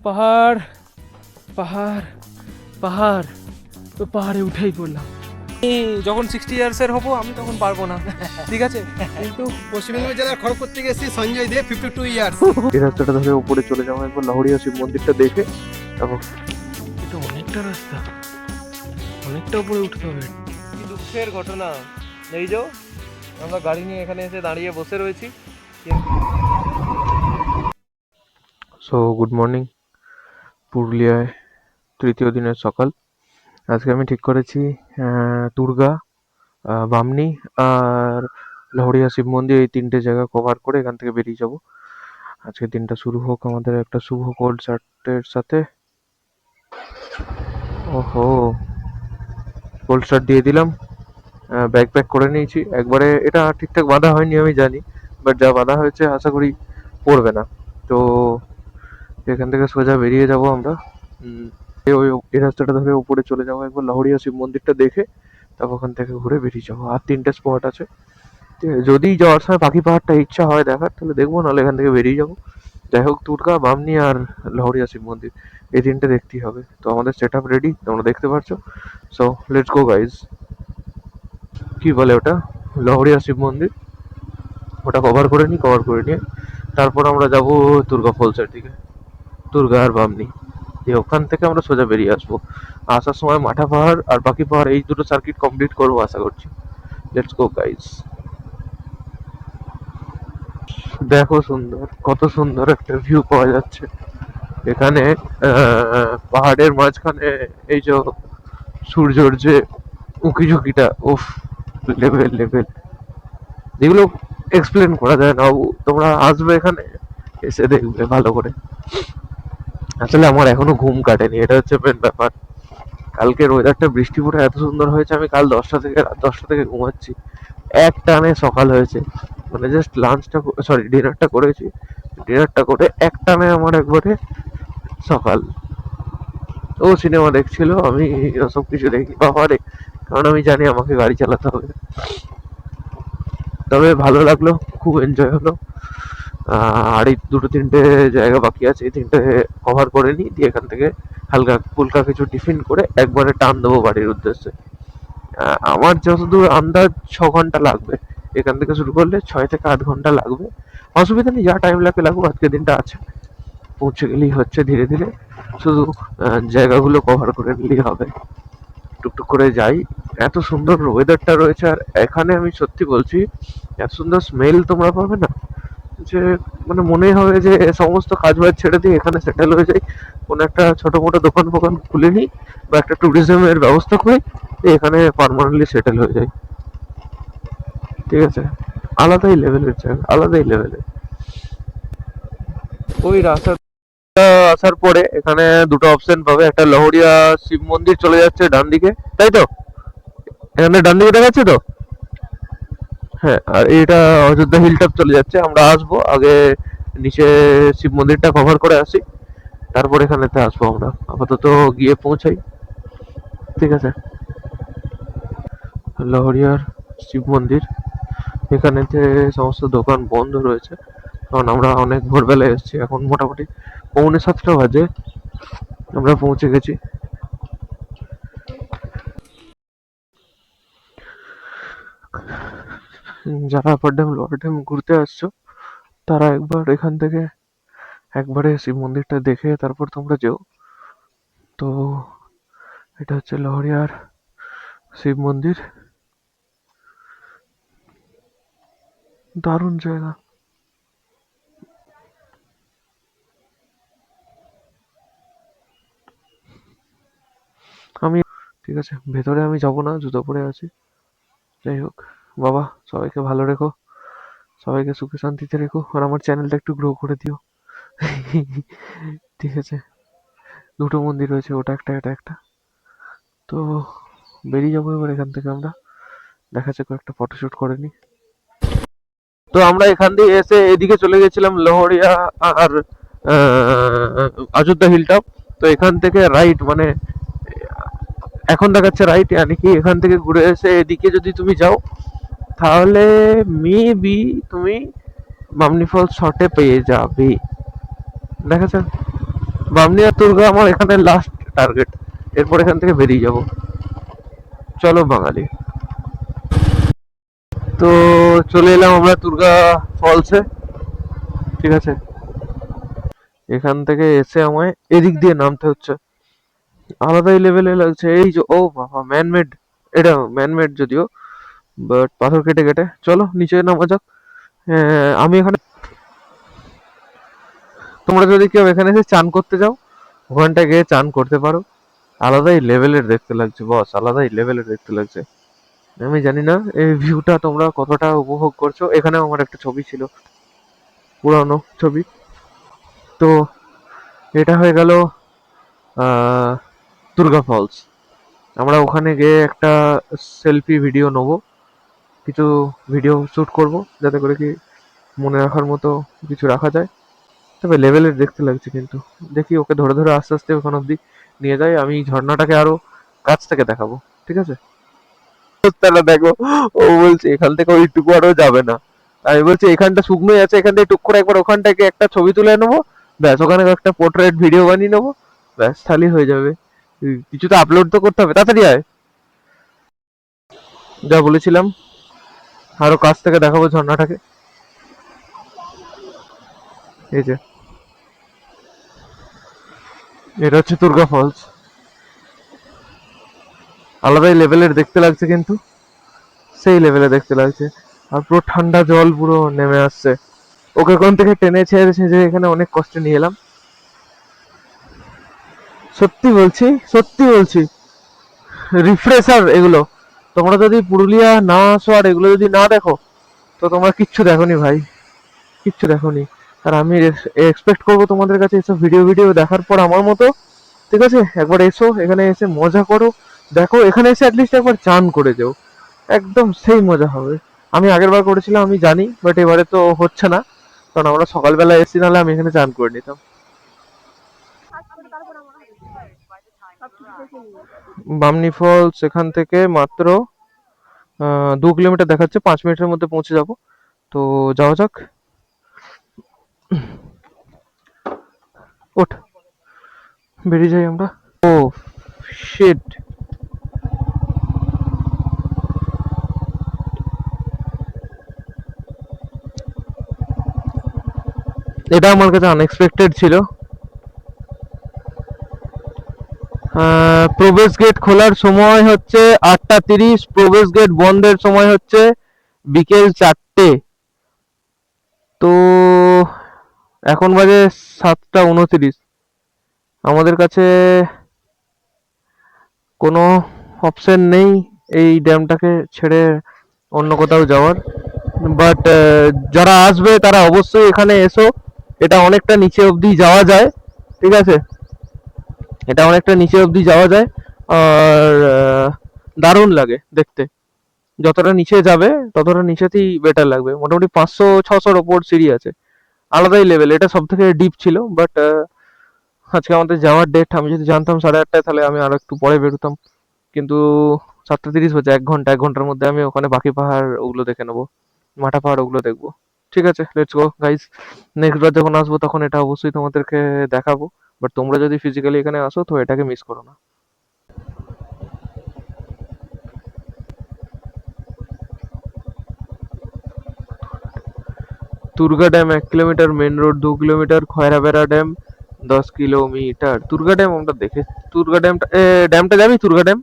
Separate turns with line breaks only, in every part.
পাহাড় পাহাড় পাহাড়, তো পাহাড়ে উঠেই পড়লাম। যখন 60 ইয়ার্সের হবো আমি তখন পারবো না, ঠিক আছে? কিন্তু
পশ্চিমবঙ্গ জেলার খড়গপুর থেকে এসেছি সঞ্জয় দে, 52 ইয়ার্স।
এই রাস্তাটা ধরে উপরে চলে যাবো একবার লাহড়িয়া শিব মন্দিরটা দেখে। তারপর
এটা অনেকটা রাস্তা, অনেকটা উপরে উঠতে হবে। কি দুঃখের ঘটনা, এই যে আমরা গাড়ি নিয়ে এখানে এসে দাঁড়িয়ে বসে রয়েছি।
সো গুড মর্নিং, পুরুলিয়ায় তৃতীয় দিনের সকাল। আজকে আমি ঠিক করেছি দুর্গা, বামনি আর লাহড়িয়া শিব মন্দির এই তিনটে জায়গা কভার করে এখান থেকে বেরিয়ে যাব। আজকে দিনটা শুরু হোক আমাদের একটা শুভ কোল্ড স্টার্টের সাথে। ওহো, কোল্ড স্টার্ট দিয়ে দিলাম, ব্যাগ প্যাক করে নিয়েছি একবারে। এটা ঠিকঠাক বাঁধা হয়নি আমি জানি, বাট যা বাঁধা হয়েছে আশা করি পড়বে না। তো এখান থেকে সোজা বেরিয়ে যাব আমরা। এই রাস্তাটা ধরে উপরে চলে যাবো একবার লাহড়িয়া শিব মন্দিরটা দেখে, তারপর ওখান থেকে ঘুরে বেরিয়ে যাবো। আর তিনটে স্পট আছে, ঠিক আছে? যদি যাওয়ার সময় পাখি পাহাড়টা ইচ্ছা হয় দেখার তাহলে দেখবো, নাহলে এখান থেকে বেরিয়ে যাবো। যাই হোক, দুর্গা, বামনি আর লাহড়িয়া শিব মন্দির এই তিনটে দেখতেই হবে। তো আমাদের সেট আপ রেডি, তোমরা দেখতে পাচ্ছ। So let's go guys. কি বলে ওটা, লাহড়িয়া শিব মন্দির, ওটা কভার করে নিয়ে তারপর আমরা যাব দুর্গা ফলসের দিকে, দুর্গা আর বামনি। ওখান থেকে আমরা সোজা বেরিয়ে আসবো। আসার সময় মাঠা পাহাড় আর বাকি পাহাড় এই দুটো সার্কিট কমপ্লিট করবো আশা করছি। Let's go guys. দেখো সুন্দর, কত সুন্দর একটা ভিউ পাওয়া যাচ্ছে এখানে। পাহাড়ের মাঝখানে এই যে সূর্যর যে উঁকি ঝুঁকিটা, উফ, লেভেল লেভেল, যেগুলো এক্সপ্লেন করা যায় না। তোমরা আসবে এখানে, এসে দেখবে ভালো করে। আসলে আমার এখনো ঘুম কাটেনি, এটা হচ্ছে মেন ব্যাপার। কালকের ওয়েদারটা বৃষ্টি পড়ে এত সুন্দর হয়েছে, আমি কাল রাত 10টা থেকে ঘুমাচ্ছি। এক টানে সকাল হয়েছে, মানে জাস্ট ডিনারটা করেছি, ডিনারটা করে এক টানে আমার একবারে সকাল। ও সিনেমা দেখছিল, আমি সব কিছু দেখি বাবারে, কারণ আমি জানি আমাকে গাড়ি চালাতে হবে। তবে ভালো লাগলো, খুব এনজয় হলো। আর এই দুটো তিনটে জায়গা বাকি আছে, এই তিনটে কভার করে নিই, দিয়ে এখান থেকে হালকা ফুলকা কিছু টিফিন করে একবারে টান দেবো বাড়ির উদ্দেশ্যে। আমার যতদূর আন্দাজ 6 ঘন্টা লাগবে, এখান থেকে শুরু করলে 6 থেকে 8 ঘন্টা লাগবে। অসুবিধা নেই, যা টাইম লাগে লাগুক, আজকে দিনটা আছে, পৌঁছে গেলেই হচ্ছে। ধীরে ধীরে শুধু জায়গাগুলো কভার করে নিলেই হবে। টুকটুক করে যাই। এত সুন্দর ওয়েদারটা রয়েছে, আর এখানে আমি সত্যি বলছি, এত সুন্দর স্মেল তোমরা পাবে না, যে মানে মনে হবে যে সমস্ত কাজ বাজ ছেড়ে দিয়ে এখানে সেটেল হয়ে যাই, কোনো একটা ছোট মোটো দোকান ফোকান খুলে নিই, বা একটা ট্যুরিজমের ব্যবস্থা করে এখানে পার্মানেন্টলি সেটেল হয়ে যাই, ঠিক আছে? আলাদাই লেভেলের জায়গা, আলাদাই লেভেলের। ওই রাস্তা আসার পরে এখানে দুটো অপশন পাবে, একটা লাহড়িয়া শিব মন্দির চলে যাচ্ছে ডান দিকে, তাই তো? এখানে ডান দিকে দেখাচ্ছে তো, হ্যাঁ। আর এটা অযোধ্যা হিল টপ চলে যাচ্ছে। আমরা আসবো আগে নিচে শিব মন্দিরটা কভার করে আসি, তারপর এখানেতে আসবো আমরা। আপাতত গিয়ে পৌঁছাই, ঠিক আছে? লাহড়িয়ার শিব মন্দির, এখানেতে সমস্ত দোকান বন্ধ রয়েছে, কারণ আমরা অনেক ভোরবেলায় এসেছি। এখন মোটামুটি 6:45 বাজে, আমরা পৌঁছে গেছি। যারা আপার ড্যাম লোয়ার ড্যাম ঘুরতে আসছো, তারা একবার এখান থেকে একবারে শিব মন্দিরটা দেখে তারপর তোমরা যেও। তো এটা হচ্ছে লাহড়িয়ার শিব মন্দির, দারুণ জায়গা। আমি, ঠিক আছে, ভেতরে আমি যাবো না, জুতো পরে আছি। যাই হোক, বাবা সবাইকে ভালো রেখো, সবাইকে সুখে শান্তিতে রেখো, আর আমার চ্যানেলটা একটু গ্রো করে দিও। ঠিক আছে? দুটো মন্দির রয়েছে, ওটা একটা, এটা একটা। তো বেরিয়ে যাবো এবার এখান থেকে আমরা। দেখা যাক একটা ফটোশুট করে নি। তো আমরা এখান দিয়ে এসে এদিকে চলে গেছিলাম লাহড়িয়া আর অযোধ্যা হিল টপ। তো এখান থেকে রাইট, মানে এখন দেখাচ্ছে রাইট, মানে কি এখান থেকে ঘুরে এসে এদিকে যদি তুমি যাও তাহলে মেবি তুমি বামনি ফলস শর্টে পেয়ে যাবে। দেখা যাক, বামনি আর দুর্গা আমার এখানে লাস্ট টার্গেট, এরপর এখান থেকে বেরিয়ে যাব। চলো বাঙালি। তো চলে এলাম আমরা দুর্গা ফলসে, ঠিক আছে। এখান থেকে এসে আমায় এদিক দিয়ে নামতে হচ্ছে, আলাদাই লেভেলে লাগছে। এই যে ও বাবা, ম্যানমেড, এটা ম্যানমেড যদিও, বাট পাথর কেটে কেটে। চলো নিচে নামা যাক। আমি এখানে, তোমরা যদি কেউ এখানে এসে চান করতে যাও, ওখানটায় গিয়ে চান করতে পারো। আলাদাই লেভেলের দেখতে লাগছে বস, আলাদাই লেভেলের দেখতে লাগছে। আমি জানি না এই ভিউটা তোমরা কতটা উপভোগ করছো। এখানে আমার একটা ছবি ছিল, পুরানো ছবি। তো এটা হয়ে গেল আহ দুর্গা ফলস। আমরা ওখানে গিয়ে একটা সেলফি ভিডিও নেবো, কিছু ভিডিও শুট করব, যাতে করে কি মনে রাখার মতো কিছু রাখা যায়। তবে লেভেলের দেখতে লাগছে কিন্তু। দেখি ওকে ধরে ধরে আস্তে আস্তে ওখান অব্দি নিয়ে যাই, আমি ঝর্ণাটাকে আরো কাছ থেকে দেখাবো, ঠিক আছে। তাহলে দেখো, ও বলছে এখান থেকে ওইটুকু আরো যাবে না। আমি বলছি এখানটা শুকনোই আছে, এখান থেকে টুক করে একবার ওখানটাকে একটা ছবি তুলে নেবো, ব্যাস ওখানে একটা পোর্ট্রেট ভিডিও বানিয়ে নেবো, ব্যাস তাহলেই হয়ে যাবে। কিছু তো আপলোড তো করতে হবে, তাড়াতাড়ি আয়। যা বলেছিলাম, আরো কাছ থেকে দেখাবো ঝর্ণাটাকে। এই যে এটা হচ্ছে দুর্গা ফলস, আলাদাই লেভেলের দেখতে লাগছে কিন্তু, সেই লেভেলে দেখতে লাগছে। আর পুরো ঠান্ডা জল পুরো নেমে আসছে। ওকে কোন থেকে টেনে ছেড়েছে যে এখানে অনেক কষ্টে নিয়ে এলাম। সত্যি বলছি, সত্যি বলছি, রিফ্রেশার এগুলো। তোমরা যদি পুরুলিয়া না আসো আর এগুলো যদি না দেখো, তো তোমরা কিচ্ছু দেখোনি ভাই, কিচ্ছু দেখোনি। আর আমি এক্সপেক্ট করবো তোমাদের কাছে এসব ভিডিও ভিডিও দেখার পর আমার মতো, ঠিক আছে। একবার এসো, এখানে এসে মজা করো, দেখো এখানে এসে অ্যাটলিস্ট একবার চান করে যাও, একদম সেই মজা হবে। আমি আগের বার করেছিলাম আমি জানি, বাট এবারে তো হচ্ছে না, কারণ আমরা সকালবেলা এসেছি, নাহলে আমি এখানে চান করে নিতাম। বামনি ফলস এখান থেকে মাত্র 2 কিলোমিটার দেখাচ্ছে, 5 মিনিটের মধ্যে পৌঁছে যাব। তো যাওয়া যাক। ওঠ, বেরিয়ে যাই আমরা। ও শিট, এটা আমার কাছে আনএক্সপেক্টেড ছিল। প্রবেশ গেট খোলার সময় হচ্ছে 8টা 30, প্রবেশ গেট বন্ধের সময় হচ্ছে বিকেল 4টে। তো এখন বাজে 7টা 29। আমাদের কাছে কোনো অপশন নেই এই ড্যামটাকে ছেড়ে অন্য কোথাও যাওয়ার। বাট যারা আসবে তারা অবশ্যই এখানে এসো। এটা অনেকটা নিচে অবধি যাওয়া যায়, ঠিক আছে। এটা অনেকটা নিচে অবধি যাওয়া যায়, আর দারুণ লাগে দেখতে। যতটা নিচে যাবে ততটা নিচেতেই বেটার লাগবে। মোটামুটি 500-600-র ওপর সিঁড়ি আছে, আলাদাই লেভেল। এটা সব থেকে ডিপ ছিল, বাট আজকে আমাদের যাওয়ার ডেট। আমি যদি জানতাম 8:30টায়, তাহলে আমি আরো একটু পরে বেরোতাম। কিন্তু 7টা 30 বাজে, 1 ঘন্টার মধ্যে আমি ওখানে বাকি পাহাড় ওগুলো দেখে নেবো, মাথা পাহাড় ওগুলো দেখবো। ঠিক আছে, লেটস গো গাইস। নেক্সট বার যখন আসবো তখন এটা অবশ্যই তোমাদেরকে দেখাবো। বাট তোমরা যদি ফিজিক্যালি এখানে আসো তো এটাকে মিস করো না। Durga dam 1 kilometre, main road 2 kilometre, Khairabera dam 10 kilometre. Durga dam আমরা দেখে, দুর্গা ড্যামটা, ড্যামটা যাবি দুর্গা ড্যাম?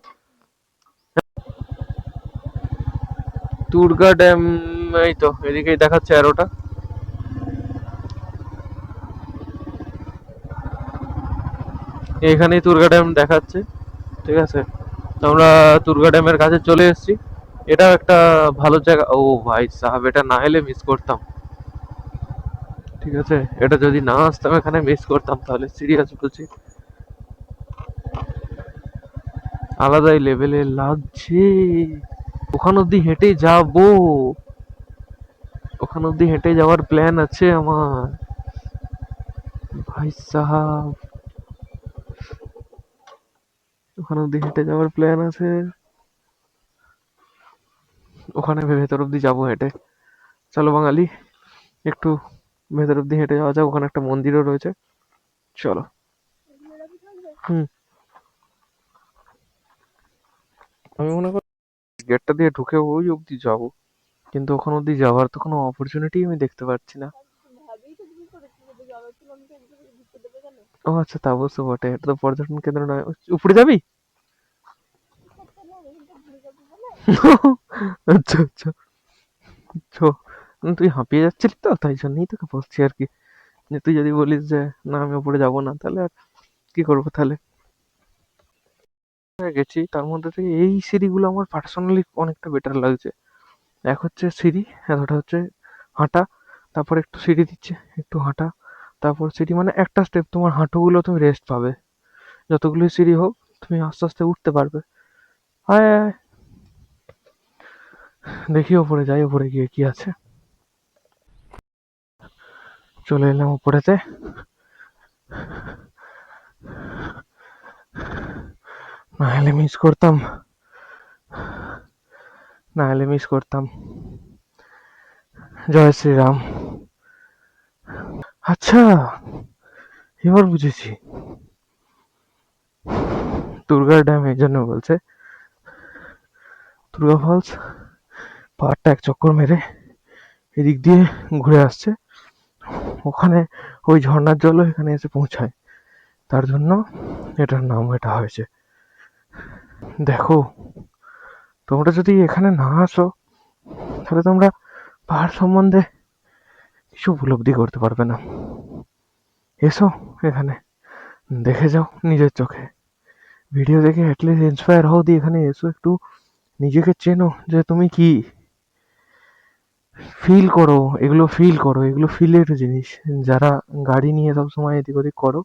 দুর্গা ড্যাম এই তো এদিকেই দেখাচ্ছে অ্যারোটা। এখানেই দুর্গা ড্যাম দেখাচ্ছে, ঠিক আছে। তো আমরা দুর্গা ড্যামের কাছে চলে এসেছি। এটাও একটা ভালো জায়গা। ও ভাই সাহেব, এটা না এলে মিস করতাম, ঠিক আছে। এটা যদি না আসতাম এখানে মিস করতাম, তাহলে সিরিয়াস বলছি, আলাদাই লেভেলে লাগছে। ওখান অব্দি হেঁটে যাবো, ওখান অব্দি হেঁটে যাওয়ার প্ল্যান আছে আমার ভাই সাহাব, ওখান অব্দি হেঁটে যাওয়ার প্ল্যান আছে। ওখানে ভেতর অব্দি যাবো হেঁটে। চলো বাঙালি, একটু ভেতর অব্দি হেঁটে যাওয়া যাক, ওখানে একটা মন্দিরও রয়েছে, চলো। হুম, আমি মনে করি গেটটা দিয়ে ঢুকে ওই অবধি যাবো, কিন্তু ওখান অবধি যাওয়ার তো কোনো অপরচুনিটি আমি দেখতে পাচ্ছি না। ও আচ্ছা, তা অবশ্য বটে, এটা তো পর্যটন কেন্দ্র নয়। উপরে যাবি? আচ্ছা আচ্ছা, চো। তুই হাঁপিয়ে যাচ্ছিলি তো, তাই জন্যই তোকে বলছি আর কি, যে তুই যদি বলিস যে না আমি উপরে যাবো না, তাহলে আর কি করবো তাহলে। হয়ে গেছি, তার মধ্যে থেকে এই সিঁড়িগুলো আমার পার্সোনালি অনেকটা বেটার লাগছে। এক হচ্ছে সিঁড়ি, এতটা হচ্ছে হাঁটা, তারপর একটু সিঁড়ি দিচ্ছে, একটু হাঁটা, তারপর সিঁড়ি, মানে একটা স্টেপ তোমার হাঁটুগুলো তুমি রেস্ট পাবে। যতগুলোই সিঁড়ি হোক তুমি আস্তে আস্তে উঠতে পারবে। আয় আয় আয়, দেখি ওপরে যাই, ওপরে গিয়ে কি আছে। চলে এলাম উপরেতে। না হলে মিস করতাম, না হলে মিস করতাম। জয় শ্রীরাম। আচ্ছা, এবার বুঝেছি দুর্গা ড্যাম এই জন্য বলছে, দুর্গা ফলস পাহাড়টা এক চক্কর মেরে এদিক দিয়ে ঘুরে আসছে, ওখানে ওই ঝর্ণার জলও এখানে এসে পৌঁছায়, তার জন্য এটার নাম এটা হয়েছে। দেখো, তোমরা যদি এখানে না আসো তাহলে তোমরা পাহাড় সম্বন্ধে কিছু উপলব্ধি করতে পারবে না। এসো এখানে, দেখে যাও নিজের চোখে, ভিডিও দেখে অ্যাটলিস্ট ইন্সপায়ার হও, দিয়ে এখানে এসো, একটু নিজেকে চেনো যে তুমি কি, ফিল করো, এগুলো ফিল করো, এগুলো ফিলের জিনিস। যারা গাড়ি নিয়ে সবসময় এদিক ওদিক করো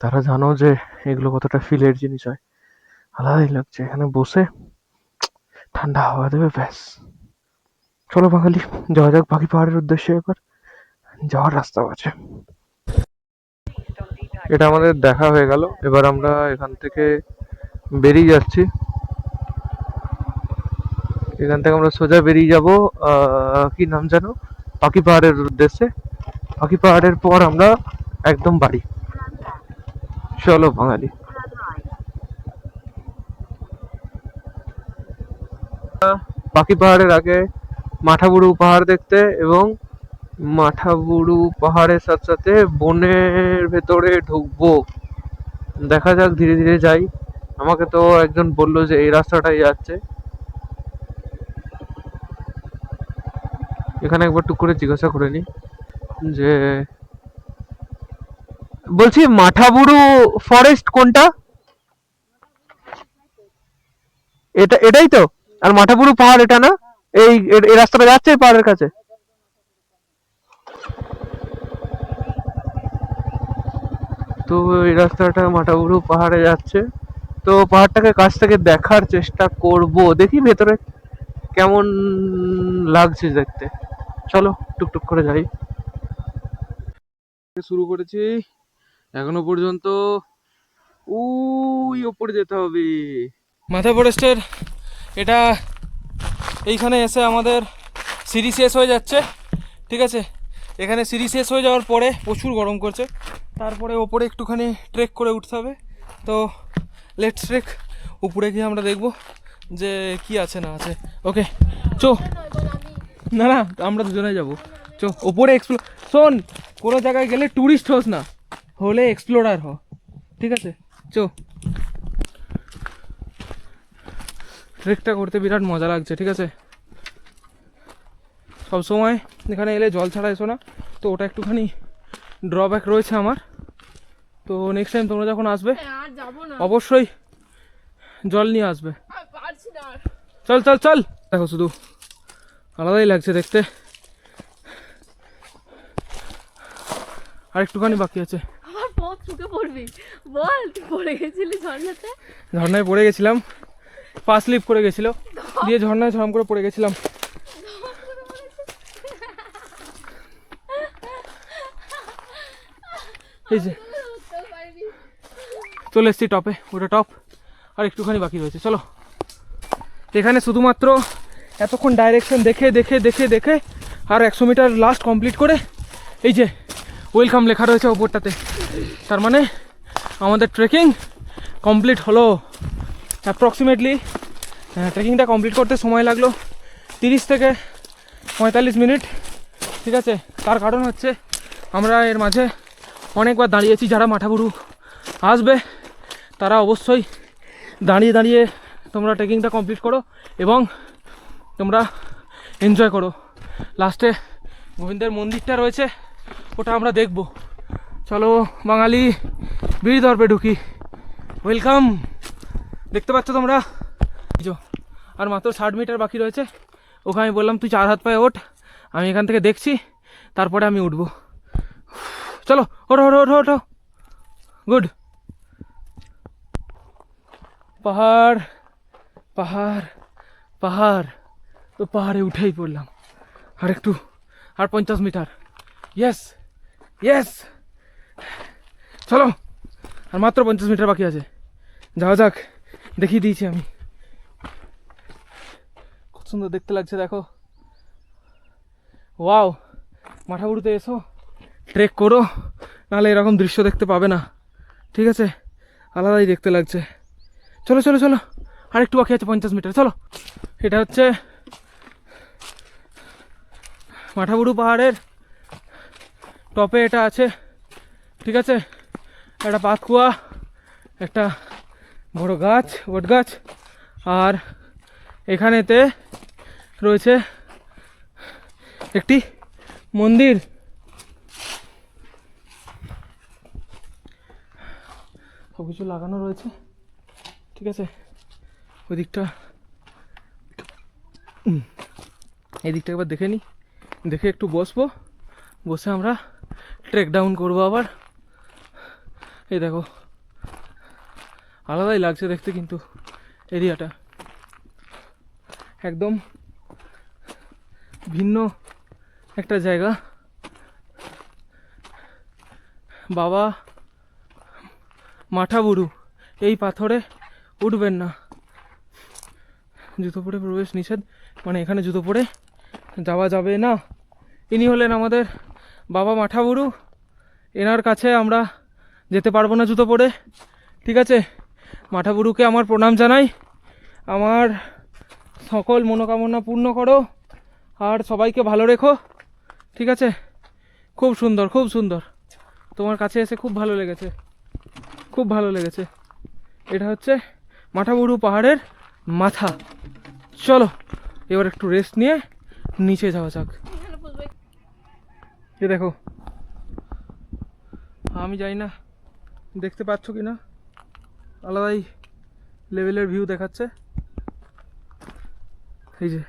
তারা জানো যে এগুলো কতটা ফিলের জিনিস হয়। আলাদাই লাগছে এখানে বসে, ঠান্ডা হাওয়া দেবে, ব্যাস। চলো বাঙালি, যাওয়া যাক বাকি পাহাড়ের উদ্দেশ্যে। এবার যাওয়ার রাস্তাও আছে। এটা আমাদের দেখা হয়ে গেল, এবার আমরা এখান থেকে বেরিয়ে যাচ্ছি। এখান থেকে আমরা সোজা বেরিয়ে যাব, কি নাম জানো, পাখি পাহাড়ের উদ্দেশ্যে। পাখি পাহাড়ের পর আমরা একদম বাড়ি। চলো বাঙালি। পাখি পাহাড়ের আগে মাঠাবুরু পাহাড় দেখতে, এবং মাঠাবুরু পাহাড়ের সাথে সাথে বনের ভেতরে ঢুকবো। দেখা যাক, ধীরে ধীরে যাই। আমাকে তো একজন বললো যে এই রাস্তাটাই যাচ্ছে, এখানে একবার টুক করে জিজ্ঞাসা করে নি যে, বলছি মাঠাবুরু ফরেস্ট কোনটা? এটা, এটাই তো? আর মাঠাবুরু পাহাড় এটা না? এই রাস্তাটা যাচ্ছে এই পাহাড়ের কাছে? তো এই রাস্তাটা মাঠাবুরু পাহাড়ে যাচ্ছে। তো পাহাড়টাকে কাছ থেকে দেখার চেষ্টা করব, দেখি ভেতরে কেমন লাগছে দেখতে। চলো টুকটুক করে যাই। শুরু করেছি, এখনো পর্যন্ত ওই ওপরে যেতে হবে।
মাথা ফরেস্টের এটা, এইখানে এসে আমাদের সিঁড়ি শেষ হয়ে যাচ্ছে, ঠিক আছে। এখানে সিঁড়ি শেষ হয়ে যাওয়ার পরে প্রচুর গরম করছে, তারপরে ওপরে একটুখানি ট্রেক করে উঠতে হবে। তো লেটস ট্রেক, উপরে গিয়ে আমরা দেখব যে কি আছে না আছে। ওকে চো, না না আমরা দুজনে যাবো, চো ওপরে এক্সপ্লোর। শোন, কোনো জায়গায় গেলে ট্যুরিস্ট হোস না, হলে এক্সপ্লোরার হ, ঠিক আছে। চো, ট্রেকটা করতে বিরাট মজা লাগছে, ঠিক আছে। সব সময় এখানে এলে জল ছাড়া এসো না, তো ওটা একটুখানি ড্রব্যাক রয়েছে আমার। তো নেক্সট টাইম তোমরা যখন আসবে অবশ্যই জল নিয়ে আসবে। চল চল চল, দেখো শুধু আলাদাই লাগছে দেখতে। আর একটুখানি বাকি আছে। ঝর্ণায় পড়ে গেছিলাম, পা স্লিপ করে গেছিল, দিয়ে ঝর্ণায় ঝরম করে পড়ে গেছিলাম। এই যে চলে এসছি টপে, ওটা টপ, আর একটুখানি বাকি রয়েছে। চলো, এখানে শুধুমাত্র এতক্ষণ ডাইরেকশন দেখে দেখে দেখে দেখে আর 100 মিটার লাস্ট কমপ্লিট করে, এই যে ওয়েলকাম লেখা রয়েছে ওপরটাতে, তার মানে আমাদের ট্রেকিং কমপ্লিট হলো। অ্যাপ্রক্সিমেটলি ট্রেকিংটা কমপ্লিট করতে সময় লাগলো 30 থেকে 45 মিনিট। ঠিক আছে, তার কারণ হচ্ছে আমরা এর মাঝে অনেকবার দাঁড়িয়েছি। যারা মাঠাবুরু আসবে তারা অবশ্যই দাঁড়িয়ে দাঁড়িয়ে তোমরা ট্রেকিংটা কমপ্লিট করো এবং তোমরা এনজয় করো। লাস্টে গোবিন্দের মন্দিরটা রয়েছে, ওটা আমরা দেখব। চলো বাঙালি বীর দর্পে ঢুকি। ওয়েলকাম। দেখতে পাচ্ছ তোমরা, আর মাত্র 60 মিটার বাকি রয়েছে। ওকে আমি বললাম তুই 4 হাত পায়ে ওঠ, আমি এখান থেকে দেখছি, তারপরে আমি উঠবো। চলো ওঠো ওঠো ওঠো ওঠো। গুড। পাহাড় পাহাড় পাহাড়, তো পাহাড়ে উঠেই পড়লাম। আর একটু, আর 50 মিটার। ইয়েস ইয়েস, চলো আর মাত্র 50 মিটার বাকি আছে। যাওয়া যাক, দেখিয়ে দিয়েছি আমি। খুব সুন্দর দেখতে লাগছে, দেখো। ওয়াও, মাঠাবুরুতে এসো, ট্রেক করো, নাহলে এরকম দৃশ্য দেখতে পাবে না। ঠিক আছে, আলাদাই দেখতে লাগছে। চলো চলো চলো, আর একটু বাকি আছে 50 মিটার। চলো, এটা হচ্ছে মাঠাবুরু পাহাড়ের টপে এটা আছে। ঠিক আছে, একটা পাতকুয়া, একটা বড় গাছ, বট গাছ, আর এখানেতে রয়েছে একটি মন্দির। সব কিছু লাগানো রয়েছে। ঠিক আছে, ওই দিকটা, এই দিকটা একবার দেখে নিই, দেখে একটু বসবো, বসে আমরা ট্রেক ডাউন করবো আবার। এই দেখো, আলাদাই লাগছে দেখতে কিন্তু এরিয়াটা, একদম ভিন্ন একটা জায়গা। বাবা মাঠাবুরু, এই পাথরে উঠবেন না, জুতো পরে প্রবেশ নিষেধ, মানে এখানে জুতো পরে যাওয়া যাবে না। ইনি হলেন আমাদের বাবা মাঠাবুরু, এনার কাছে আমরা যেতে পারবো না জুতো পরে। ঠিক আছে, মাঠাবুরুকে আমার প্রণাম জানাই, আমার সকল মনোকামনা পূর্ণ করো, আর সবাইকে ভালো রেখো। ঠিক আছে, খুব সুন্দর খুব সুন্দর, তোমার কাছে এসে খুব ভালো লেগেছে, খুব ভালো লেগেছে। এটা হচ্ছে মাঠাবুরু পাহাড়ের মাথা। চলো এবার একটু রেস্ট নিয়ে নিচে যাওয়া যাক। এ দেখো, আমি জানি না দেখতে পাচ্ছ কি না, আলাদাই লেভেলের ভিউ দেখাচ্ছে। এই যে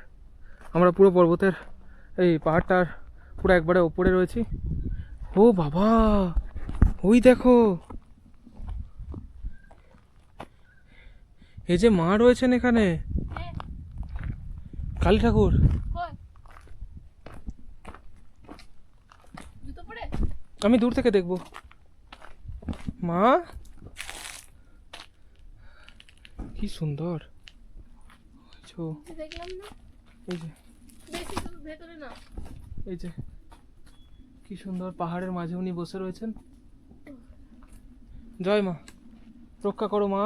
আমরা পুরো পর্বতের এই পাহাড়টার পুরো একবারে ওপরে রয়েছি। ও বাবা, ওই দেখো, এই যে মা রয়েছেন এখানে, কালী ঠাকুর। আমি দূর থেকে দেখবো। মা, কি সুন্দর। এই যে এই যে কি সুন্দর, পাহাড়ের মাঝে উনি বসে রয়েছেন। জয় মা, রক্ষা করো মা,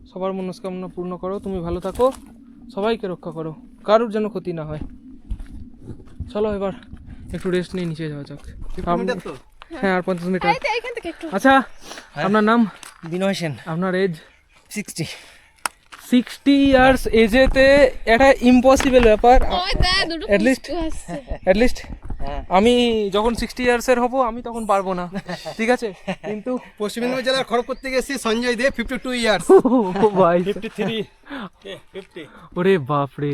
সবার মনস্কামনা পূর্ণ করো, তুমি ভালো থাকো, সবাইকে রক্ষা করো, কারোর যেন ক্ষতি না হয়। চলো এবার একটু রেস্ট নিয়ে নিচে যাওয়া যাক। হ্যাঁ, আর 50 মিটার। আচ্ছা, আপনার নাম?
বিনয় সেন।
আপনার এজ?
60
ইয়ার্স এজেতে একটা ইম্পসিবল ব্যাপার। অ্যাটলিস্ট আমি যখন 60 ইয়ার্সের হব আমি তখন পারবো না। ঠিক আছে, কিন্তু
পশ্চিমবঙ্গ জেলার খড়গপুর থেকে এসেছি সঞ্জয় দে, 52 ইয়ার্স।
ভাই 53 50। ওরে বাপ রে,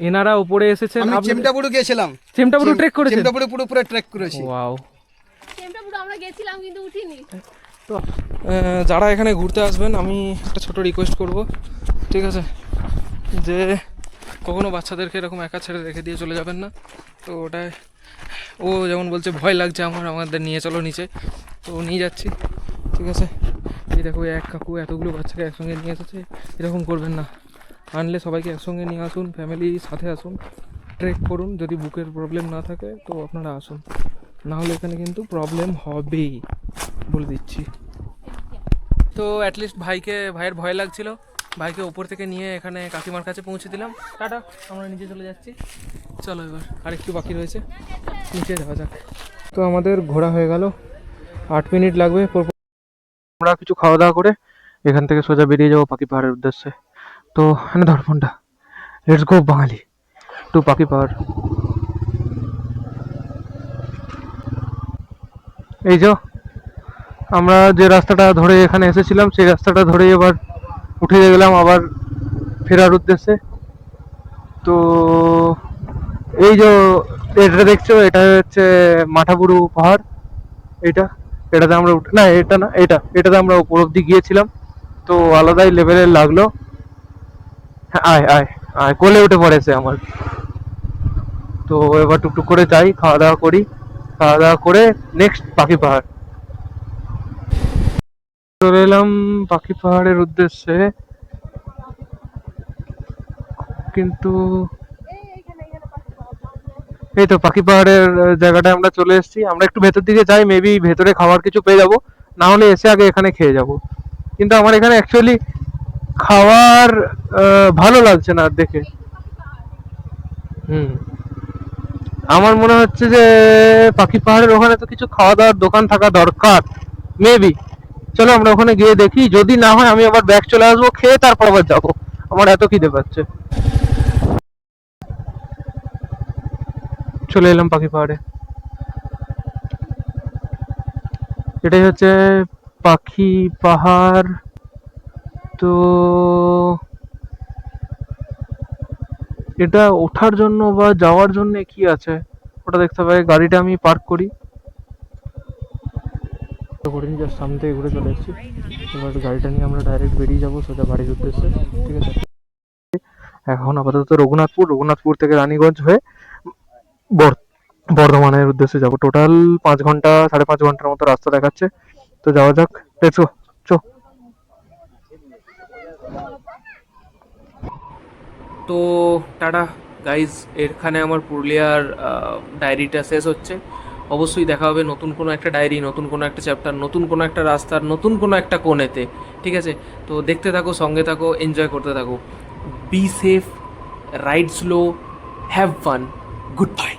এনারা উপরে এসেছেন।
আমি চেমটাবুরু গিয়েছিলাম।
চেমটাবুরু ট্রেক করেছেন?
চেমটাবুরু পুরো ট্রেক করেছি।
ওয়াও,
চেমটাবুরু আমরা গেছিলাম কিন্তু উঠিনি।
তো যারা এখানে ঘুরতে আসবেন আমি একটা ছোট রিকোয়েস্ট করব, ঠিক আছে, যে কখনো বাচ্চাদেরকে এরকম একা ছেড়ে রেখে দিয়ে চলে যাবেন না। তো ওটাই, ও যেমন বলছে ভয় লাগছে আমাদের নিয়ে চলো নিচে, তো নিয়ে যাচ্ছি। ঠিক আছে, এই দেখো এক কাকু এতগুলো বাচ্চাকে একসঙ্গে নিয়ে এসেছে, এরকম করবেন না। আনলে সবাইকে একসঙ্গে নিয়ে আসুন, ফ্যামিলি সাথে আসুন, ট্রেক করুন। যদি বুকের প্রবলেম না থাকে তো আপনারা আসুন, না হলে এখানে কিন্তু প্রবলেম হবেই, বলে দিচ্ছি। তো অ্যাটলিস্ট ভাইয়ের ভয় লাগছিল, ভাইকে ওপর থেকে নিয়ে এখানে কাকিমার কাছে পৌঁছে দিলাম। টাটা, আমরা নিচে চলে যাচ্ছি। চলো এবার আরেকটু বাকি রয়েছে, নিচে যাওয়া যাক। তো আমাদের ঘোরা হয়ে গেল, 8 মিনিট লাগবে।
আমরা কিছু খাওয়া দাওয়া করে এখান থেকে সোজা বেরিয়ে যাবো পাখি পাহাড়ের উদ্দেশ্যে। তো এনে ধর ফোনটা, লেটস গো বাঙালি টু পাখি পাহাড়। এই যে আমরা যে রাস্তাটা ধরে এখানে এসেছিলাম সেই রাস্তাটা ধরে এবার উঠে গেলাম আবার ফেরার উদ্দেশ্যে। তো এই যে এটা দেখছো, এটা হচ্ছে মাঠাবুরু পাহাড়। এটাতে আমরা না এটা না এটাতে আমরা উপর অব্দি গিয়েছিলাম, তো আলাদাই লেভেলের লাগলো। হ্যাঁ, আয় আয় আয়, কোলে উঠে পড়েছে আমার। তো এবার টুকটুক করে যাই, খাওয়া দাওয়া করি, খাওয়া দাওয়া করে নেক্সট পাখি পাহাড় চলে এলাম পাখি পাহাড়ের উদ্দেশ্যে। কিন্তু এই তো পাখি পাহাড়ের জায়গাটা আমরা চলে এসেছি। আমরা একটু ভেতর দিকে যাই, মেবি ভেতরে খাবার কিছু পেয়ে যাবো, না হলে এসে আগে এখানে খেয়ে যাব। কিন্তু আমার এখানে অ্যাকচুয়ালি খাওয়ার ভালো লাগছে না দেখে। আমার মনে হচ্ছে যে পাখি পাহাড়ের ওখানে তো কিছু খাওয়া দাওয়ার দোকান থাকা দরকার, মেবি। চলো আমরা ওখানে গিয়ে দেখি, যদি না হয় আমি আবার ব্যাক চলে আসবো, খেয়ে তারপর আবার যাবো, আমার এত খিদে পাচ্ছে। চলে এলাম পাখি পাহাড়ে। এটাই হচ্ছে পাখি পাহাড়। তো এটা ওঠার জন্য বা যাওয়ার জন্য কি আছে ওটা দেখতে হবে। গাড়িটা আমি পার্ক করি, জাস্ট সামনে থেকে ঘুরে চলে এসেছি। এবার গাড়িটা নিয়ে আমরা ডাইরেক্ট বেরিয়ে যাবো সোজা বাড়ির উদ্দেশ্যে, ঠিক আছে। এখন আপাতত রঘুনাথপুর থেকে রানীগঞ্জ হয়ে বর্ধমানের উদ্দেশ্যে যাব। টোটাল 5 ঘন্টা 5.5 ঘন্টার মতো রাস্তা দেখাচ্ছে। তো যাওয়া যাক, লেটস গো, চো।
তো টাটা গাইজ, এখানে আমার পুরুলিয়ার ডায়েরিটা শেষ হচ্ছে। অবশ্যই দেখা হবে নতুন কোনো একটা ডায়েরি, নতুন কোনো একটা চ্যাপ্টার, নতুন কোনো একটা রাস্তার, নতুন কোনো একটা কোণেতে, ঠিক আছে। তো দেখতে থাকো, সঙ্গে থাকো, এনজয় করতে থাকো। Be safe, ride slow, have fun, good bye.